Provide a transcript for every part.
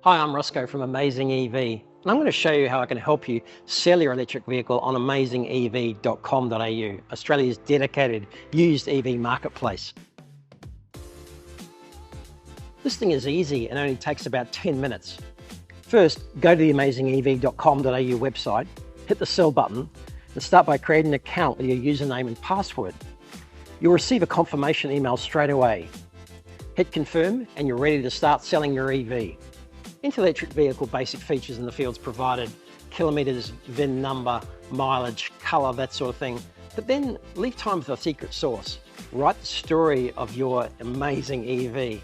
Hi, I'm Roscoe from AmazingEV, and I'm going to show you how I can help you sell your electric vehicle on AmazingEV.com.au, Australia's dedicated used EV marketplace. Listing is easy and only takes about 10 minutes. First, go to the AmazingEV.com.au website, hit the sell button, and start by creating an account with your username and password. You'll receive a confirmation email straight away. Hit confirm and you're ready to start selling your EV. Enter electric vehicle basic features in the fields provided, kilometres, VIN number, mileage, colour, that sort of thing. But then leave time for the secret sauce. Write the story of your amazing EV.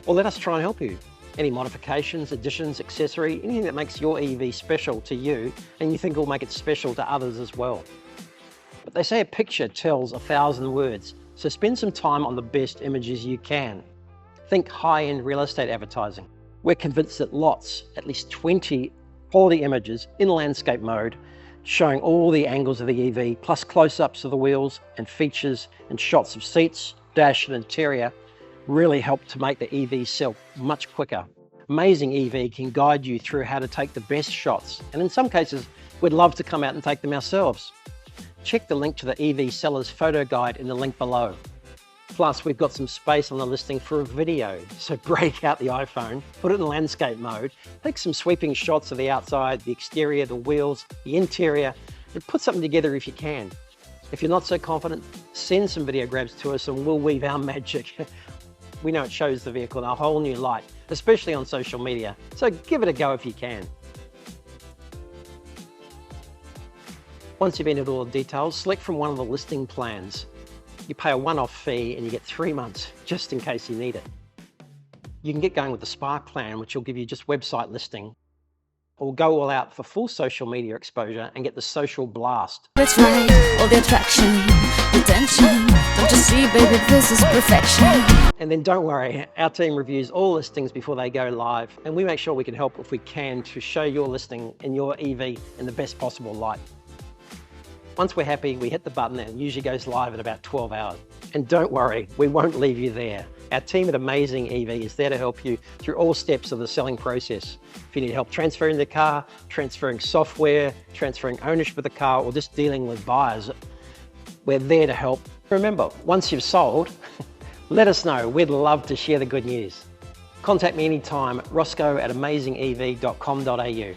Or let us try and help you. Any modifications, additions, accessory, anything that makes your EV special to you and you think will make it special to others as well. But they say a picture tells 1,000 words, so spend some time on the best images you can. Think high-end real estate advertising. We're convinced that lots, at least 20 quality images in landscape mode, showing all the angles of the EV, plus close-ups of the wheels and features and shots of seats, dash and interior, really help to make the EV sell much quicker. AmazingEV can guide you through how to take the best shots, and in some cases, we'd love to come out and take them ourselves. Check the link to the EV seller's photo guide in the link below. Plus, we've got some space on the listing for a video, so break out the iPhone, put it in landscape mode, take some sweeping shots of the outside, the exterior, the wheels, the interior, and put something together if you can. If you're not so confident, send some video grabs to us and we'll weave our magic. We know it shows the vehicle in a whole new light, especially on social media, so give it a go if you can. Once you've entered all the details, select from one of the listing plans. You pay a one-off fee and you get 3 months, just in case you need it. You can get going with the Spark plan, which will give you just website listing, or go all out for full social media exposure and get the social blast. That's right, all the attraction, the tension. Don't you see, baby, this is perfection. And then don't worry, our team reviews all listings before they go live, and we make sure we can help if we can to show your listing and your EV in the best possible light. Once we're happy, we hit the button and it usually goes live in about 12 hours. And don't worry, we won't leave you there. Our team at AmazingEV is there to help you through all steps of the selling process. If you need help transferring the car, transferring software, transferring ownership of the car, or just dealing with buyers, we're there to help. Remember, once you've sold, let us know. We'd love to share the good news. Contact me anytime, Roscoe at AmazingEV.com.au.